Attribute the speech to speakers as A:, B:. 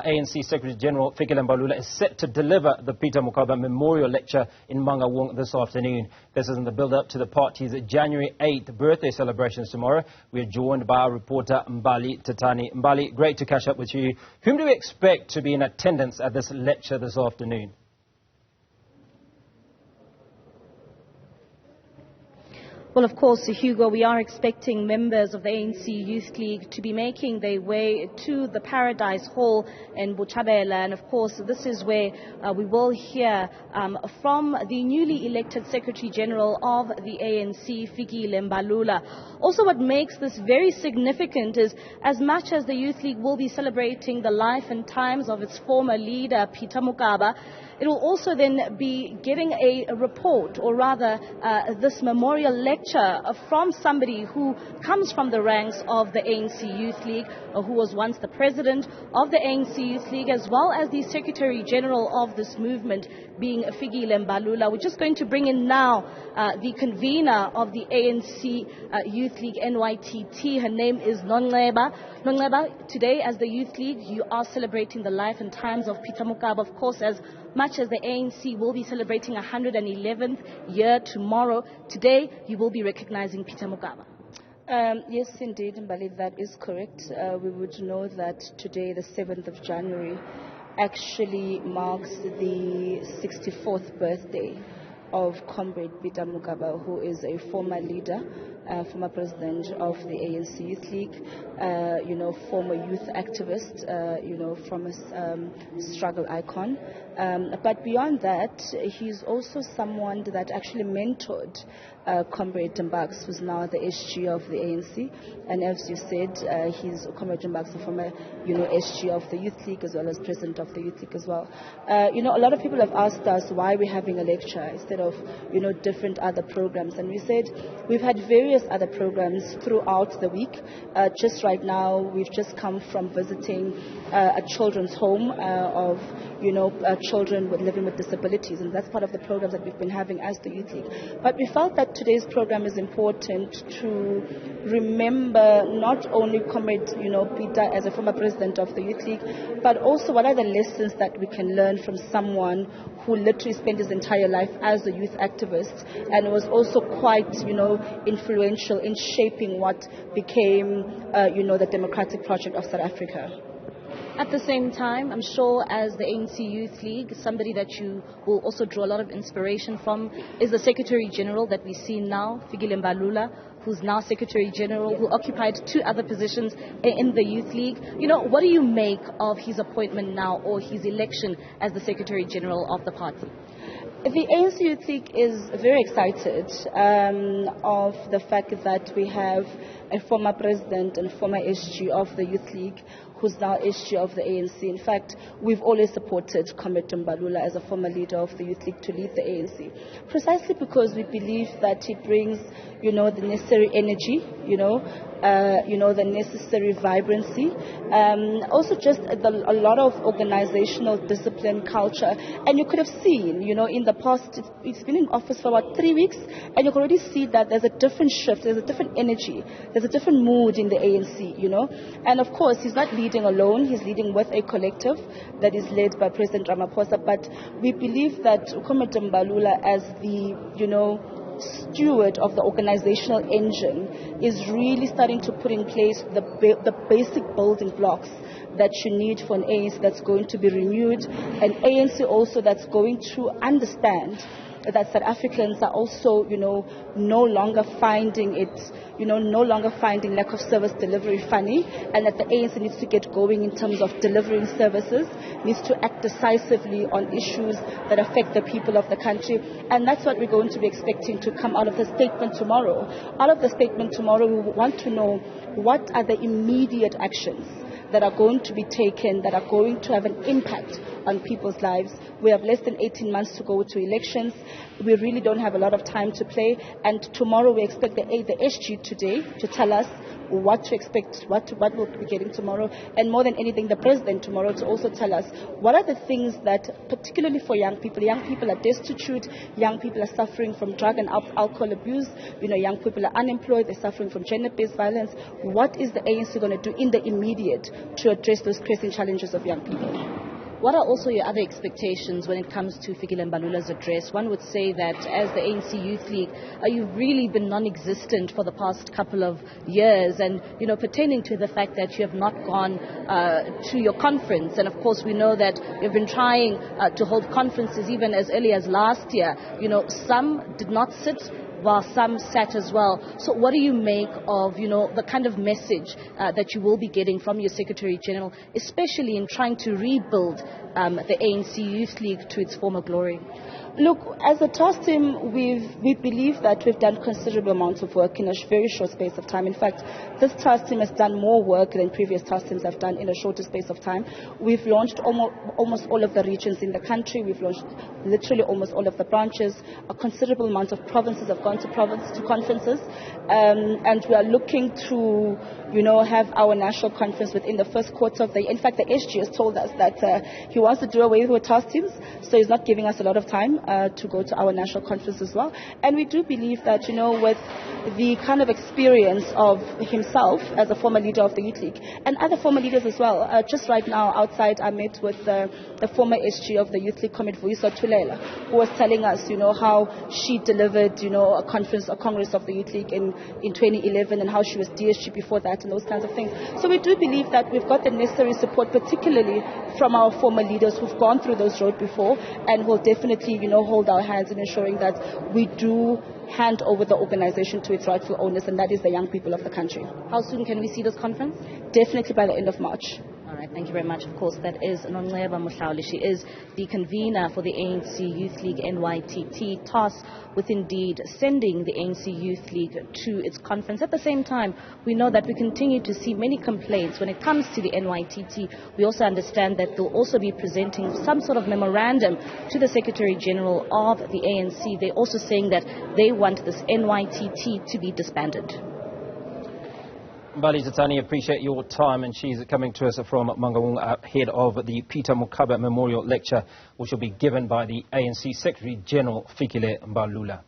A: ANC Secretary-General Fikile Mbalula is set to deliver the Peter Mokaba Memorial Lecture in Mangaung this afternoon. This is in the build-up to the party's January 8th birthday celebrations tomorrow. We are joined by our reporter Mbali Thethani. Mbali, great to catch up with you. Whom do we expect to be in attendance at this lecture this afternoon?
B: Well, of course, Hugo, we are expecting members of the ANC Youth League to be making their way to the Paradise Hall in Botshabelo. And, of course, this is where we will hear from the newly elected Secretary-General of the ANC, Fikile Mbalula. Also, what makes this very significant is, as much as the Youth League will be celebrating the life and times of its former leader, Peter Mokaba, it will also then be getting a report, or rather this memorial lecture from somebody who comes from the ranks of the ANC Youth League, who was once the president of the ANC Youth League, as well as the Secretary-General of this movement, being Fikile Mbalula. We're just going to bring in now the convener of the ANC Youth League, NYTT. Her name is Nongleba. Nongleba, today as the Youth League, you are celebrating the life and times of Peter Mokaba, of course, as much as the ANC will be celebrating 111th year tomorrow. Today, you will be recognizing Peter Mokaba.
C: Yes, indeed, Mbali, that is correct. We would know that today, the 7th of January, actually marks the 64th birthday of Comrade Peter Mokaba, who is a former leader, former president of the ANC Youth League, former youth activist, from a struggle icon. But beyond that, he's also someone that actually mentored Comrade Mbax, who's now the SG of the ANC. And as you said, Comrade Mbax, a former, SG of the Youth League, as well as president of the Youth League as well. A lot of people have asked us why we're having a lecture instead of, different other programs. And we said we've had various other programs throughout the week. Just right now, we've just come from visiting a children's home of, children living with disabilities, and that's part of the programs that we've been having as the Youth League. But we felt that today's program is important to remember not only Comrade, Peter as a former president of the Youth League, but also what are the lessons that we can learn from someone who literally spent his entire life as a youth activist and was also quite, influential in shaping what became, the democratic project of South Africa.
B: At the same time, I'm sure as the ANC Youth League, somebody that you will also draw a lot of inspiration from is the Secretary-General that we see now, Fikile Mbalula, who's now Secretary-General, who occupied 2 other positions in the Youth League. What do you make of his appointment now, or his election as the Secretary-General of the party?
C: The ANC Youth League is very excited of the fact that we have a former president and former SG of the Youth League who's now SG of the ANC. In fact, we've always supported Comrade Mbalula as a former leader of the Youth League to lead the ANC, precisely because we believe that he brings, the necessary energy, the necessary vibrancy, also just a lot of organizational discipline, culture. And you could have seen, in the past, it's been in office for about 3 weeks, and you can already see that there's a different shift, there's a different energy, there's a different mood in the ANC, And of course, he's not leading alone, he's leading with a collective that is led by President Ramaphosa. But we believe that Comrade Mbalula, as the, steward of the organizational engine, is really starting to put in place the basic building blocks that you need for an ANC that's going to be renewed, an ANC also that's going to understand that South Africans are also, no longer finding lack of service delivery funny, and that the ANC needs to get going in terms of delivering services, needs to act decisively on issues that affect the people of the country. And that's what we're going to be expecting to come out of the statement tomorrow. Out of the statement tomorrow, we want to know what are the immediate actions that are going to be taken, that are going to have an impact on people's lives. We have less than 18 months to go to elections. We really don't have a lot of time to play. And tomorrow we expect the SG today to tell us what to expect, what we'll be getting tomorrow, and more than anything, the president tomorrow to also tell us what are the things that, particularly for young people are destitute, young people are suffering from drug and alcohol abuse, young people are unemployed, they're suffering from gender-based violence. What is the ANC going to do in the immediate to address those pressing challenges of young people?
B: What are also your other expectations when it comes to Fikile Mbalula's address? One would say that as the ANC Youth League, you've really been non-existent for the past couple of years, and pertaining to the fact that you have not gone to your conference. And of course we know that you've been trying to hold conferences even as early as last year. Some did not sit, while some sat as well. So what do you make of, the kind of message that you will be getting from your Secretary-General, especially in trying to rebuild the ANC Youth League to its former glory?
C: Look, as a task team, we believe that we've done considerable amounts of work in a very short space of time. In fact, this task team has done more work than previous task teams have done in a shorter space of time. We've launched almost all of the regions in the country. We've launched literally almost all of the branches. A considerable amount of provinces have gone to conferences. And we are looking to, have our national conference within the first quarter of the year. In fact, the SG has told us that he wants to do away with task teams, so he's not giving us a lot of time to go to our national conference as well. And we do believe that, with the kind of experience of himself as a former leader of the Youth League and other former leaders as well. Just right now outside I met with the former SG of the Youth League, Vuyiswa Thulela, who was telling us, how she delivered, a congress of the Youth League in 2011, and how she was DSG before that, and those kinds of things. So we do believe that we've got the necessary support, particularly from our former leaders who've gone through those roads before, and will definitely, hold our hands in ensuring that we do hand over the organization to its rightful owners, and that is the young people of the country.
B: How soon can we see this conference?
C: Definitely by the end of March.
B: All right, thank you very much. Of course, that is Nonqeba Mohlauli. She is the convener for the ANC Youth League NYTT, tasked with indeed sending the ANC Youth League to its conference. At the same time, we know that we continue to see many complaints when it comes to the NYTT. We also understand that they'll also be presenting some sort of memorandum to the Secretary-General of the ANC. They're also saying that they want this NYTT to be disbanded.
A: Mbali Thethani, appreciate your time, and she's coming to us from Mangaung ahead of the Peter Mokaba Memorial Lecture, which will be given by the ANC Secretary-General Fikile Mbalula.